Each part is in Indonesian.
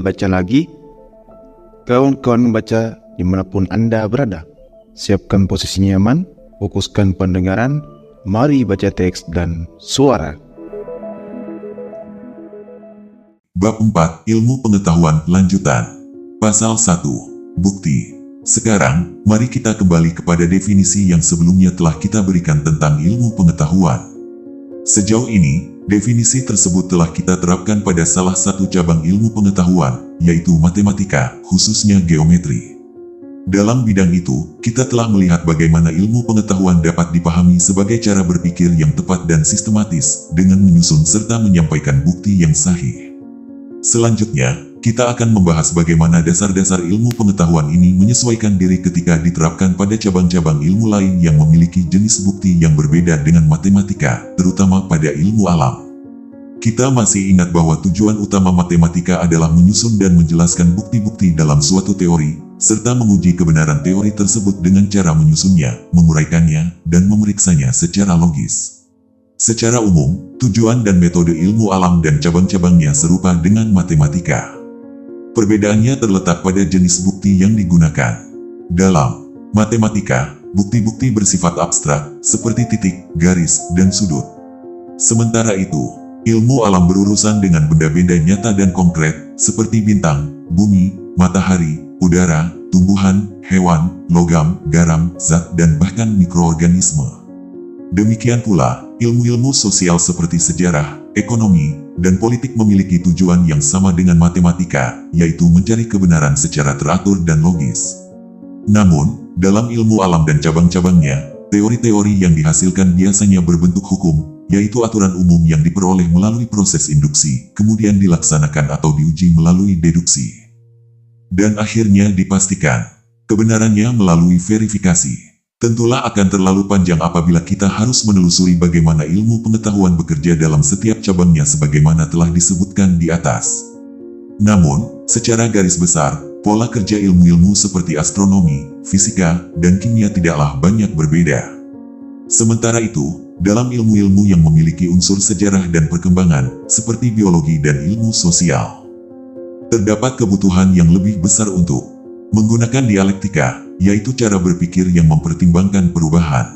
Baca lagi. Kawan-kawan baca dimanapun Anda berada. Siapkan posisi nyaman, fokuskan pendengaran, mari baca teks dan suara. Bab 4 Ilmu Pengetahuan Lanjutan. Pasal 1 Bukti. Sekarang, mari kita kembali kepada definisi yang sebelumnya telah kita berikan tentang ilmu pengetahuan. Sejauh ini, definisi tersebut telah kita terapkan pada salah satu cabang ilmu pengetahuan, yaitu matematika, khususnya geometri. Dalam bidang itu, kita telah melihat bagaimana ilmu pengetahuan dapat dipahami sebagai cara berpikir yang tepat dan sistematis, dengan menyusun serta menyampaikan bukti yang sahih. Selanjutnya, kita akan membahas bagaimana dasar-dasar ilmu pengetahuan ini menyesuaikan diri ketika diterapkan pada cabang-cabang ilmu lain yang memiliki jenis bukti yang berbeda dengan matematika, terutama pada ilmu alam. Kita masih ingat bahwa tujuan utama matematika adalah menyusun dan menjelaskan bukti-bukti dalam suatu teori, serta menguji kebenaran teori tersebut dengan cara menyusunnya, menguraikannya, dan memeriksanya secara logis. Secara umum, tujuan dan metode ilmu alam dan cabang-cabangnya serupa dengan matematika. Perbedaannya terletak pada jenis bukti yang digunakan. Dalam matematika, bukti-bukti bersifat abstrak, seperti titik, garis, dan sudut. Sementara itu, ilmu alam berurusan dengan benda-benda nyata dan konkret, seperti bintang, bumi, matahari, udara, tumbuhan, hewan, logam, garam, zat, dan bahkan mikroorganisme. Demikian pula, ilmu-ilmu sosial seperti sejarah, ekonomi, dan politik memiliki tujuan yang sama dengan matematika, yaitu mencari kebenaran secara teratur dan logis. Namun, dalam ilmu alam dan cabang-cabangnya, teori-teori yang dihasilkan biasanya berbentuk hukum, yaitu aturan umum yang diperoleh melalui proses induksi, kemudian dilaksanakan atau diuji melalui deduksi. Dan akhirnya dipastikan kebenarannya melalui verifikasi. Tentulah akan terlalu panjang apabila kita harus menelusuri bagaimana ilmu pengetahuan bekerja dalam setiap cabangnya sebagaimana telah disebutkan di atas. Namun, secara garis besar, pola kerja ilmu-ilmu seperti astronomi, fisika, dan kimia tidaklah banyak berbeda. Sementara itu, dalam ilmu-ilmu yang memiliki unsur sejarah dan perkembangan, seperti biologi dan ilmu sosial, terdapat kebutuhan yang lebih besar untuk menggunakan dialektika, yaitu cara berpikir yang mempertimbangkan perubahan,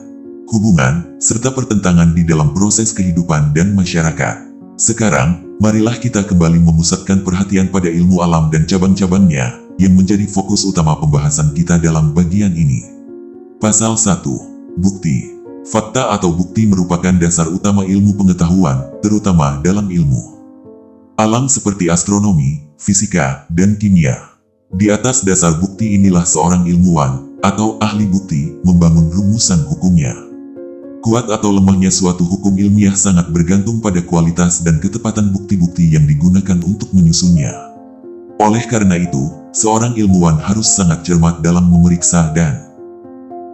hubungan, serta pertentangan di dalam proses kehidupan dan masyarakat. Sekarang, marilah kita kembali memusatkan perhatian pada ilmu alam dan cabang-cabangnya, yang menjadi fokus utama pembahasan kita dalam bagian ini. Pasal 1. Bukti. Fakta atau bukti merupakan dasar utama ilmu pengetahuan, terutama dalam ilmu alam seperti astronomi, fisika, dan kimia. Di atas dasar bukti inilah seorang ilmuwan, atau ahli bukti, membangun rumusan hukumnya. Kuat atau lemahnya suatu hukum ilmiah sangat bergantung pada kualitas dan ketepatan bukti-bukti yang digunakan untuk menyusunnya. Oleh karena itu, seorang ilmuwan harus sangat cermat dalam memeriksa dan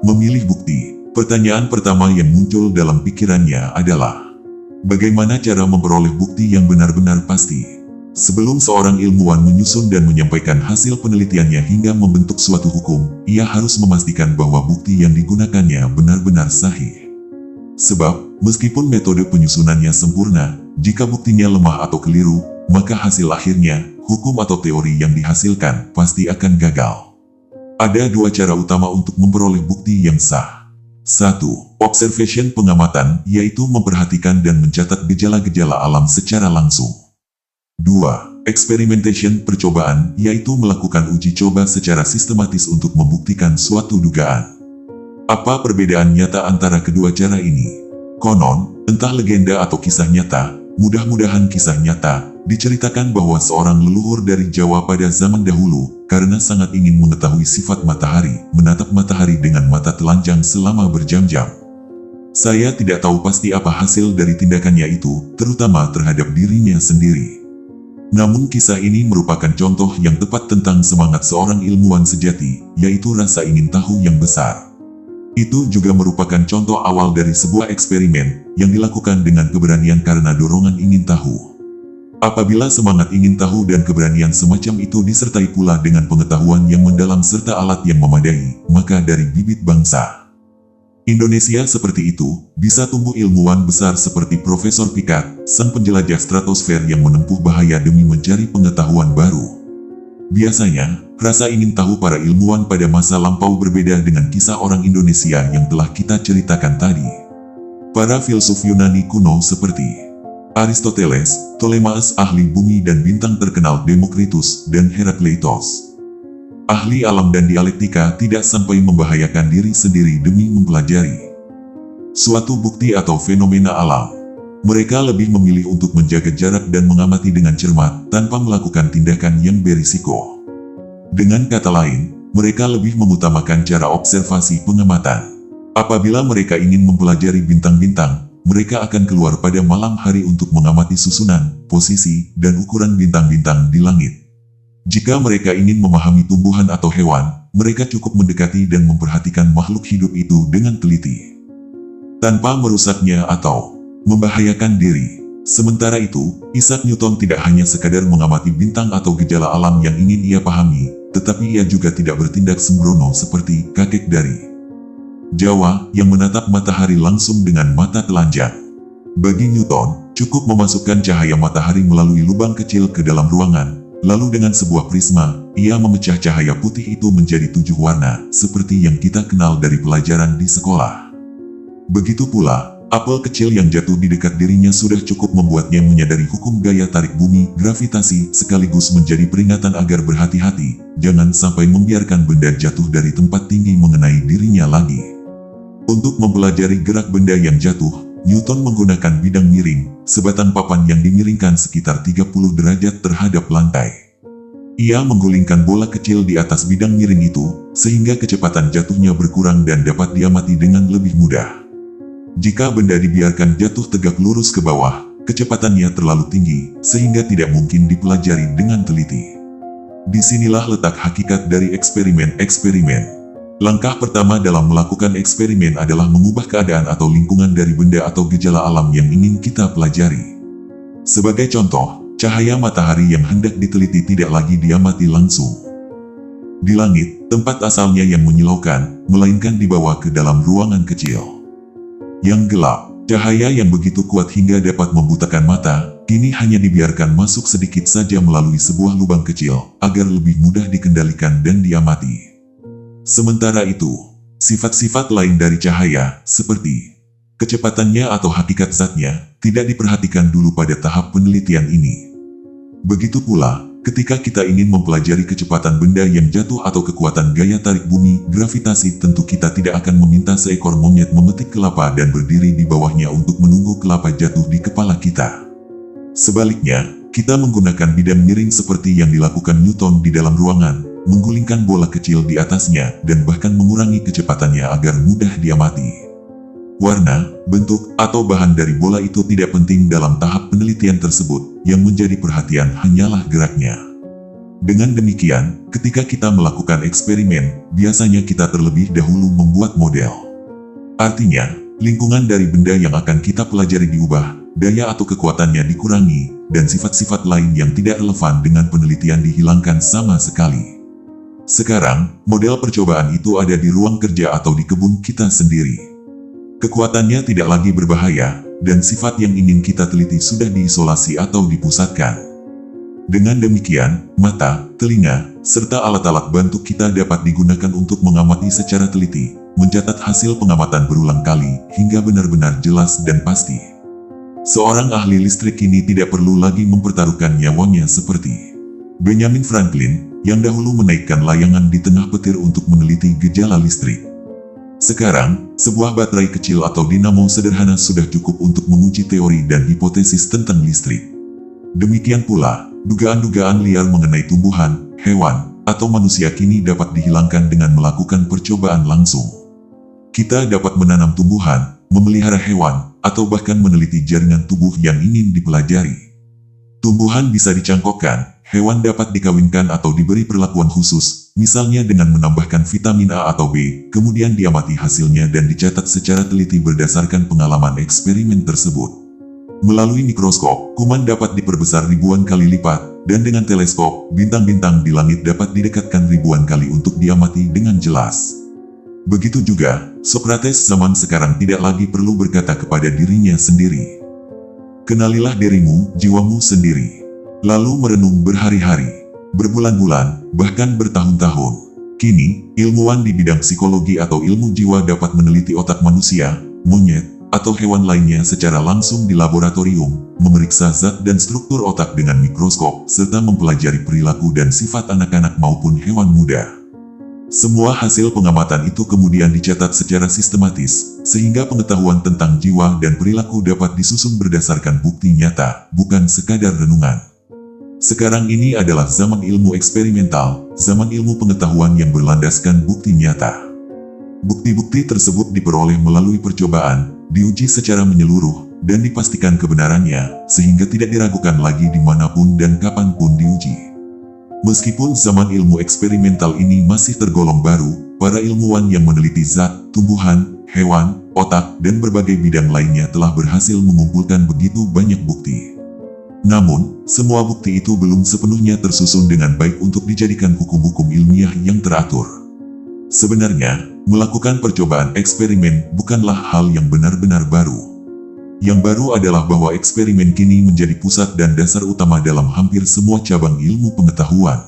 memilih bukti. Pertanyaan pertama yang muncul dalam pikirannya adalah, bagaimana cara memperoleh bukti yang benar-benar pasti? Sebelum seorang ilmuwan menyusun dan menyampaikan hasil penelitiannya hingga membentuk suatu hukum, ia harus memastikan bahwa bukti yang digunakannya benar-benar sahih. Sebab, meskipun metode penyusunannya sempurna, jika buktinya lemah atau keliru, maka hasil akhirnya, hukum atau teori yang dihasilkan, pasti akan gagal. Ada dua cara utama untuk memperoleh bukti yang sah. 1. Observation pengamatan, yaitu memperhatikan dan mencatat gejala-gejala alam secara langsung. 2. Experimentation percobaan, yaitu melakukan uji coba secara sistematis untuk membuktikan suatu dugaan. Apa perbedaan nyata antara kedua cara ini? Konon, entah legenda atau kisah nyata, mudah-mudahan kisah nyata, diceritakan bahwa seorang leluhur dari Jawa pada zaman dahulu, karena sangat ingin mengetahui sifat matahari, menatap matahari dengan mata telanjang selama berjam-jam. Saya tidak tahu pasti apa hasil dari tindakannya itu, terutama terhadap dirinya sendiri. Namun kisah ini merupakan contoh yang tepat tentang semangat seorang ilmuwan sejati, yaitu rasa ingin tahu yang besar. Itu juga merupakan contoh awal dari sebuah eksperimen, yang dilakukan dengan keberanian karena dorongan ingin tahu. Apabila semangat ingin tahu dan keberanian semacam itu disertai pula dengan pengetahuan yang mendalam serta alat yang memadai, maka dari bibit bangsa Indonesia seperti itu, bisa tumbuh ilmuwan besar seperti Profesor Picard, sang penjelajah stratosfer yang menempuh bahaya demi mencari pengetahuan baru. Biasanya, rasa ingin tahu para ilmuwan pada masa lampau berbeda dengan kisah orang Indonesia yang telah kita ceritakan tadi. Para filsuf Yunani kuno seperti Aristoteles, Ptolemeus ahli bumi dan bintang terkenal, Demokritus, dan Herakleitos, ahli alam dan dialektika, tidak sampai membahayakan diri sendiri demi mempelajari suatu bukti atau fenomena alam. Mereka lebih memilih untuk menjaga jarak dan mengamati dengan cermat tanpa melakukan tindakan yang berisiko. Dengan kata lain, mereka lebih mengutamakan cara observasi pengamatan. Apabila mereka ingin mempelajari bintang-bintang, mereka akan keluar pada malam hari untuk mengamati susunan, posisi, dan ukuran bintang-bintang di langit. Jika mereka ingin memahami tumbuhan atau hewan, mereka cukup mendekati dan memperhatikan makhluk hidup itu dengan teliti, tanpa merusaknya atau membahayakan diri. Sementara itu, Isaac Newton tidak hanya sekadar mengamati bintang atau gejala alam yang ingin ia pahami, tetapi ia juga tidak bertindak sembrono seperti kakek dari Jawa yang menatap matahari langsung dengan mata telanjang. Bagi Newton, cukup memasukkan cahaya matahari melalui lubang kecil ke dalam ruangan. Lalu dengan sebuah prisma, ia memecah cahaya putih itu menjadi 7 warna, seperti yang kita kenal dari pelajaran di sekolah. Begitu pula, apel kecil yang jatuh di dekat dirinya sudah cukup membuatnya menyadari hukum gaya tarik bumi, gravitasi, sekaligus menjadi peringatan agar berhati-hati, jangan sampai membiarkan benda jatuh dari tempat tinggi mengenai dirinya lagi. Untuk mempelajari gerak benda yang jatuh, Newton menggunakan bidang miring, sebatang papan yang dimiringkan sekitar 30 derajat terhadap lantai. Ia menggulingkan bola kecil di atas bidang miring itu, sehingga kecepatan jatuhnya berkurang dan dapat diamati dengan lebih mudah. Jika benda dibiarkan jatuh tegak lurus ke bawah, kecepatannya terlalu tinggi, sehingga tidak mungkin dipelajari dengan teliti. Disinilah letak hakikat dari eksperimen-eksperimen. Langkah pertama dalam melakukan eksperimen adalah mengubah keadaan atau lingkungan dari benda atau gejala alam yang ingin kita pelajari. Sebagai contoh, cahaya matahari yang hendak diteliti tidak lagi diamati langsung di langit, tempat asalnya yang menyilaukan, melainkan dibawa ke dalam ruangan kecil yang gelap. Cahaya yang begitu kuat hingga dapat membutakan mata, kini hanya dibiarkan masuk sedikit saja melalui sebuah lubang kecil, agar lebih mudah dikendalikan dan diamati. Sementara itu, sifat-sifat lain dari cahaya, seperti kecepatannya atau hakikat zatnya, tidak diperhatikan dulu pada tahap penelitian ini. Begitu pula, ketika kita ingin mempelajari kecepatan benda yang jatuh atau kekuatan gaya tarik bumi, gravitasi, tentu kita tidak akan meminta seekor monyet memetik kelapa dan berdiri di bawahnya untuk menunggu kelapa jatuh di kepala kita. Sebaliknya, kita menggunakan bidang miring seperti yang dilakukan Newton di dalam ruangan, menggulingkan bola kecil di atasnya, dan bahkan mengurangi kecepatannya agar mudah diamati. Warna, bentuk, atau bahan dari bola itu tidak penting dalam tahap penelitian tersebut, yang menjadi perhatian hanyalah geraknya. Dengan demikian, ketika kita melakukan eksperimen, biasanya kita terlebih dahulu membuat model. Artinya, lingkungan dari benda yang akan kita pelajari diubah, daya atau kekuatannya dikurangi, dan sifat-sifat lain yang tidak relevan dengan penelitian dihilangkan sama sekali. Sekarang, model percobaan itu ada di ruang kerja atau di kebun kita sendiri. Kekuatannya tidak lagi berbahaya, dan sifat yang ingin kita teliti sudah diisolasi atau dipusatkan. Dengan demikian, mata, telinga, serta alat-alat bantu kita dapat digunakan untuk mengamati secara teliti, mencatat hasil pengamatan berulang kali, hingga benar-benar jelas dan pasti. Seorang ahli listrik kini tidak perlu lagi mempertaruhkan nyawanya seperti Benjamin Franklin, yang dahulu menaikkan layangan di tengah petir untuk meneliti gejala listrik. Sekarang, sebuah baterai kecil atau dinamo sederhana sudah cukup untuk menguji teori dan hipotesis tentang listrik. Demikian pula, dugaan-dugaan liar mengenai tumbuhan, hewan, atau manusia kini dapat dihilangkan dengan melakukan percobaan langsung. Kita dapat menanam tumbuhan, memelihara hewan, atau bahkan meneliti jaringan tubuh yang ingin dipelajari. Tumbuhan bisa dicangkokkan, hewan dapat dikawinkan atau diberi perlakuan khusus, misalnya dengan menambahkan vitamin A atau B, kemudian diamati hasilnya dan dicatat secara teliti berdasarkan pengalaman eksperimen tersebut. Melalui mikroskop, kuman dapat diperbesar ribuan kali lipat, dan dengan teleskop, bintang-bintang di langit dapat didekatkan ribuan kali untuk diamati dengan jelas. Begitu juga, Sokrates zaman sekarang tidak lagi perlu berkata kepada dirinya sendiri, "Kenalilah dirimu, jiwamu sendiri." Lalu merenung berhari-hari, berbulan-bulan, bahkan bertahun-tahun. Kini, ilmuwan di bidang psikologi atau ilmu jiwa dapat meneliti otak manusia, monyet, atau hewan lainnya secara langsung di laboratorium, memeriksa zat dan struktur otak dengan mikroskop, serta mempelajari perilaku dan sifat anak-anak maupun hewan muda. Semua hasil pengamatan itu kemudian dicatat secara sistematis, sehingga pengetahuan tentang jiwa dan perilaku dapat disusun berdasarkan bukti nyata, bukan sekadar renungan. Sekarang ini adalah zaman ilmu eksperimental, zaman ilmu pengetahuan yang berlandaskan bukti nyata. Bukti-bukti tersebut diperoleh melalui percobaan, diuji secara menyeluruh, dan dipastikan kebenarannya, sehingga tidak diragukan lagi dimanapun dan kapanpun diuji. Meskipun zaman ilmu eksperimental ini masih tergolong baru, para ilmuwan yang meneliti zat, tumbuhan, hewan, otak, dan berbagai bidang lainnya telah berhasil mengumpulkan begitu banyak bukti. Namun, semua bukti itu belum sepenuhnya tersusun dengan baik untuk dijadikan hukum-hukum ilmiah yang teratur. Sebenarnya, melakukan percobaan eksperimen bukanlah hal yang benar-benar baru. Yang baru adalah bahwa eksperimen kini menjadi pusat dan dasar utama dalam hampir semua cabang ilmu pengetahuan.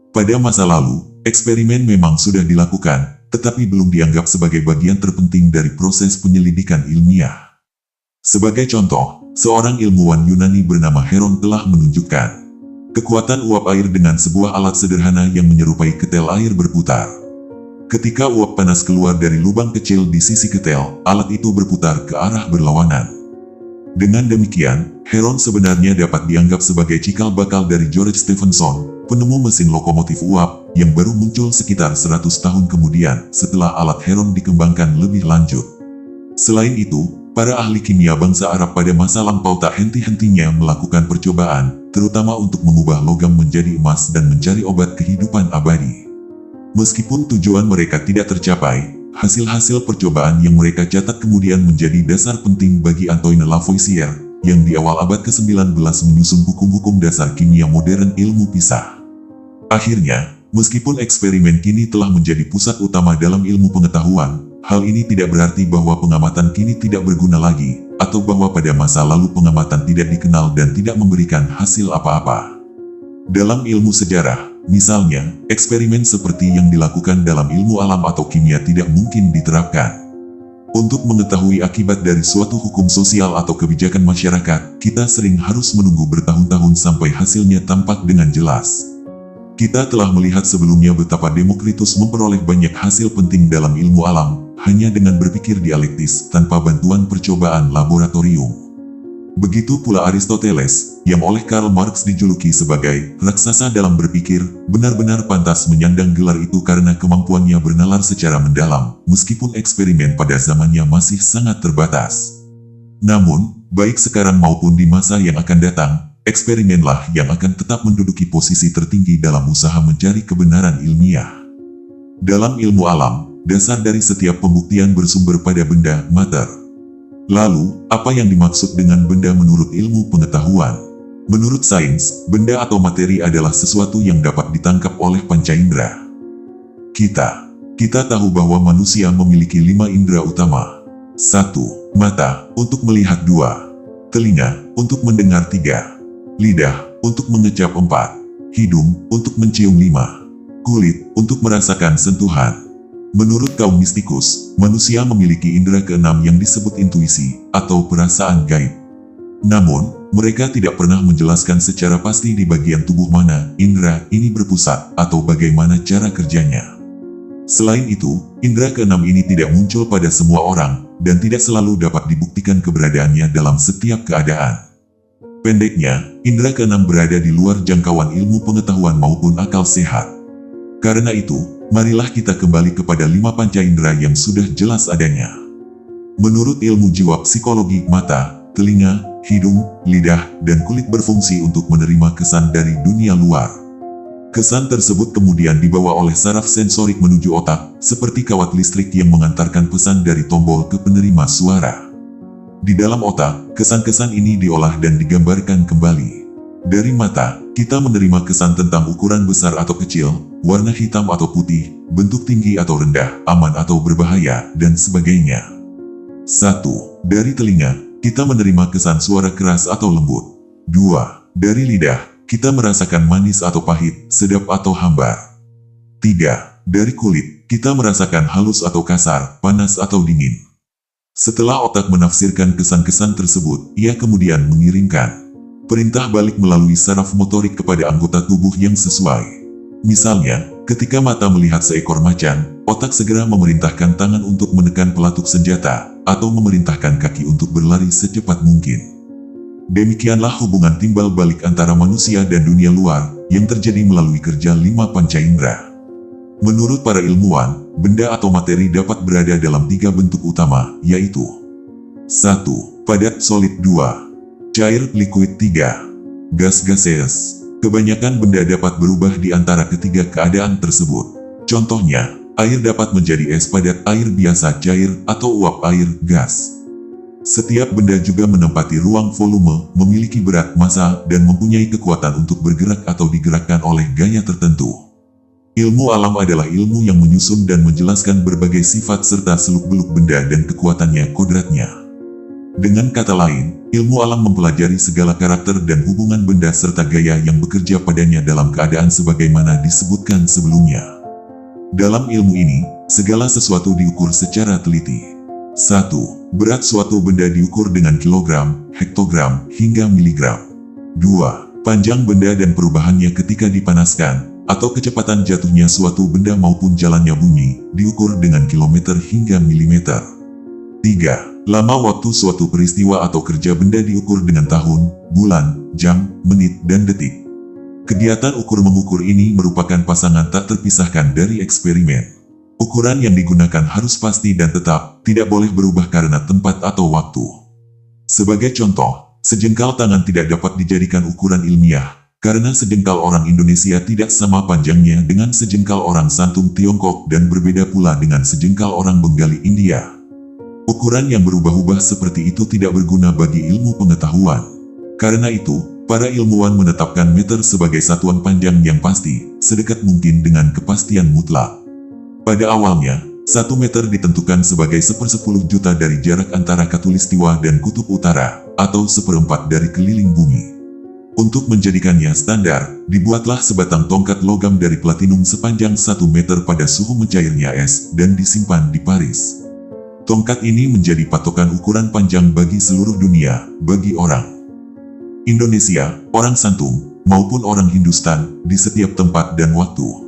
Pada masa lalu, eksperimen memang sudah dilakukan, tetapi belum dianggap sebagai bagian terpenting dari proses penyelidikan ilmiah. Sebagai contoh, seorang ilmuwan Yunani bernama Heron telah menunjukkan kekuatan uap air dengan sebuah alat sederhana yang menyerupai ketel air berputar. Ketika uap panas keluar dari lubang kecil di sisi ketel, alat itu berputar ke arah berlawanan. Dengan demikian, Heron sebenarnya dapat dianggap sebagai cikal bakal dari George Stephenson, penemu mesin lokomotif uap, yang baru muncul sekitar 100 tahun kemudian setelah alat Heron dikembangkan lebih lanjut. Selain itu, para ahli kimia bangsa Arab pada masa lampau tak henti-hentinya melakukan percobaan, terutama untuk mengubah logam menjadi emas dan mencari obat kehidupan abadi. Meskipun tujuan mereka tidak tercapai, hasil-hasil percobaan yang mereka catat kemudian menjadi dasar penting bagi Antoine Lavoisier, yang di awal abad ke-19 menyusun hukum-hukum dasar kimia modern ilmu pisah. Akhirnya, meskipun eksperimen kini telah menjadi pusat utama dalam ilmu pengetahuan, hal ini tidak berarti bahwa pengamatan kini tidak berguna lagi, atau bahwa pada masa lalu pengamatan tidak dikenal dan tidak memberikan hasil apa-apa. Dalam ilmu sejarah, misalnya, eksperimen seperti yang dilakukan dalam ilmu alam atau kimia tidak mungkin diterapkan. Untuk mengetahui akibat dari suatu hukum sosial atau kebijakan masyarakat, kita sering harus menunggu bertahun-tahun sampai hasilnya tampak dengan jelas. Kita telah melihat sebelumnya betapa Demokritus memperoleh banyak hasil penting dalam ilmu alam, hanya dengan berpikir dialektis tanpa bantuan percobaan laboratorium. Begitu pula Aristoteles, yang oleh Karl Marx dijuluki sebagai raksasa dalam berpikir, benar-benar pantas menyandang gelar itu karena kemampuannya bernalar secara mendalam, meskipun eksperimen pada zamannya masih sangat terbatas. Namun, baik sekarang maupun di masa yang akan datang, eksperimenlah yang akan tetap menduduki posisi tertinggi dalam usaha mencari kebenaran ilmiah. Dalam ilmu alam, dasar dari setiap pembuktian bersumber pada benda, mater. Lalu, apa yang dimaksud dengan benda menurut ilmu pengetahuan? Menurut sains, benda atau materi adalah sesuatu yang dapat ditangkap oleh panca indera. Kita tahu bahwa manusia memiliki 5 indera utama. 1. Mata, untuk melihat. 2. Telinga, untuk mendengar. 3. Lidah, untuk mengecap. 4. Hidung, untuk mencium. 5. Kulit, untuk merasakan sentuhan. Menurut kaum mistikus, manusia memiliki indera keenam yang disebut intuisi, atau perasaan gaib. Namun, mereka tidak pernah menjelaskan secara pasti di bagian tubuh mana indera ini berpusat, atau bagaimana cara kerjanya. Selain itu, indera keenam ini tidak muncul pada semua orang, dan tidak selalu dapat dibuktikan keberadaannya dalam setiap keadaan. Pendeknya, indera keenam berada di luar jangkauan ilmu pengetahuan maupun akal sehat. Karena itu, marilah kita kembali kepada 5 panca indera yang sudah jelas adanya. Menurut ilmu jiwa psikologi, mata, telinga, hidung, lidah, dan kulit berfungsi untuk menerima kesan dari dunia luar. Kesan tersebut kemudian dibawa oleh saraf sensorik menuju otak, seperti kawat listrik yang mengantarkan pesan dari tombol ke penerima suara. Di dalam otak, kesan-kesan ini diolah dan digambarkan kembali. Dari mata, kita menerima kesan tentang ukuran besar atau kecil, warna hitam atau putih, bentuk tinggi atau rendah, aman atau berbahaya, dan sebagainya. 1. Dari telinga, kita menerima kesan suara keras atau lembut. 2. Dari lidah, kita merasakan manis atau pahit, sedap atau hambar. 3. Dari kulit, kita merasakan halus atau kasar, panas atau dingin. Setelah otak menafsirkan kesan-kesan tersebut, ia kemudian mengirimkan perintah balik melalui saraf motorik kepada anggota tubuh yang sesuai. Misalnya, ketika mata melihat seekor macan, otak segera memerintahkan tangan untuk menekan pelatuk senjata, atau memerintahkan kaki untuk berlari secepat mungkin. Demikianlah hubungan timbal balik antara manusia dan dunia luar, yang terjadi melalui kerja 5 panca indera. Menurut para ilmuwan, benda atau materi dapat berada dalam 3 bentuk utama, yaitu 1. Padat solid. 2. Cair liquid. 3. Gas gaseous. Kebanyakan benda dapat berubah di antara ketiga keadaan tersebut. Contohnya, air dapat menjadi es padat, air biasa cair, atau uap air gas. Setiap benda juga menempati ruang volume, memiliki berat, massa, dan mempunyai kekuatan untuk bergerak atau digerakkan oleh gaya tertentu. Ilmu alam adalah ilmu yang menyusun dan menjelaskan berbagai sifat serta seluk-beluk benda dan kekuatannya, kodratnya. Dengan kata lain, ilmu alam mempelajari segala karakter dan hubungan benda serta gaya yang bekerja padanya dalam keadaan sebagaimana disebutkan sebelumnya. Dalam ilmu ini, segala sesuatu diukur secara teliti. 1. Berat suatu benda diukur dengan kilogram, hektogram, hingga miligram. 2. Panjang benda dan perubahannya ketika dipanaskan, atau kecepatan jatuhnya suatu benda maupun jalannya bunyi, diukur dengan kilometer hingga milimeter. 3. Lama waktu suatu peristiwa atau kerja benda diukur dengan tahun, bulan, jam, menit, dan detik. Kegiatan ukur-mengukur ini merupakan pasangan tak terpisahkan dari eksperimen. Ukuran yang digunakan harus pasti dan tetap, tidak boleh berubah karena tempat atau waktu. Sebagai contoh, sejengkal tangan tidak dapat dijadikan ukuran ilmiah, karena sejengkal orang Indonesia tidak sama panjangnya dengan sejengkal orang Santung Tiongkok dan berbeda pula dengan sejengkal orang Bengali India. Ukuran yang berubah-ubah seperti itu tidak berguna bagi ilmu pengetahuan. Karena itu, para ilmuwan menetapkan meter sebagai satuan panjang yang pasti, sedekat mungkin dengan kepastian mutlak. Pada awalnya, 1 meter ditentukan sebagai 1/10 juta dari jarak antara Khatulistiwa dan Kutub Utara, atau 1/4 dari keliling bumi. Untuk menjadikannya standar, dibuatlah sebatang tongkat logam dari platinum sepanjang 1 meter pada suhu mencairnya es, dan disimpan di Paris. Tongkat ini menjadi patokan ukuran panjang bagi seluruh dunia, bagi orang Indonesia, orang Santung, maupun orang Hindustan, di setiap tempat dan waktu.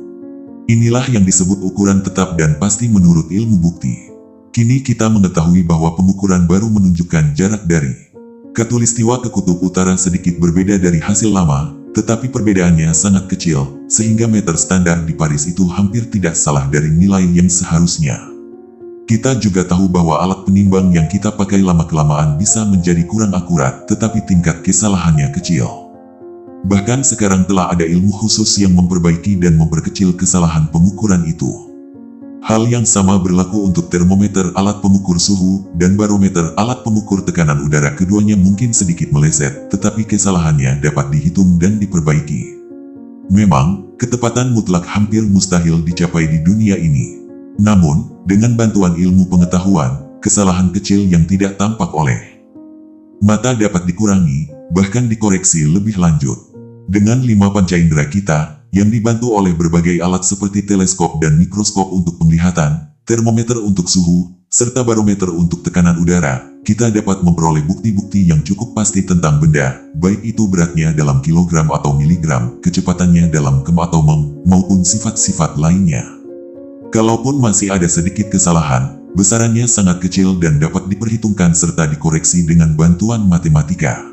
Inilah yang disebut ukuran tetap dan pasti menurut ilmu bukti. Kini kita mengetahui bahwa pengukuran baru menunjukkan jarak dari Khatulistiwa ke Kutub Utara sedikit berbeda dari hasil lama, tetapi perbedaannya sangat kecil, sehingga meter standar di Paris itu hampir tidak salah dari nilai yang seharusnya. Kita juga tahu bahwa alat penimbang yang kita pakai lama-kelamaan bisa menjadi kurang akurat, tetapi tingkat kesalahannya kecil. Bahkan sekarang telah ada ilmu khusus yang memperbaiki dan memperkecil kesalahan pengukuran itu. Hal yang sama berlaku untuk termometer, alat pengukur suhu, dan barometer, alat pengukur tekanan udara. Keduanya mungkin sedikit meleset, tetapi kesalahannya dapat dihitung dan diperbaiki. Memang, ketepatan mutlak hampir mustahil dicapai di dunia ini. Namun, dengan bantuan ilmu pengetahuan, kesalahan kecil yang tidak tampak oleh mata dapat dikurangi, bahkan dikoreksi lebih lanjut. Dengan 5 panca indera kita, yang dibantu oleh berbagai alat seperti teleskop dan mikroskop untuk penglihatan, termometer untuk suhu, serta barometer untuk tekanan udara, kita dapat memperoleh bukti-bukti yang cukup pasti tentang benda, baik itu beratnya dalam kilogram atau miligram, kecepatannya dalam kem atau mem, maupun sifat-sifat lainnya. Kalaupun masih ada sedikit kesalahan, besarannya sangat kecil dan dapat diperhitungkan serta dikoreksi dengan bantuan matematika.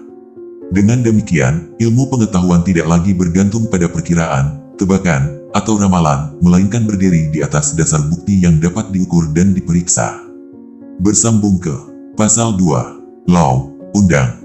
Dengan demikian, ilmu pengetahuan tidak lagi bergantung pada perkiraan, tebakan, atau ramalan, melainkan berdiri di atas dasar bukti yang dapat diukur dan diperiksa. Bersambung ke Pasal 2, Law, Undang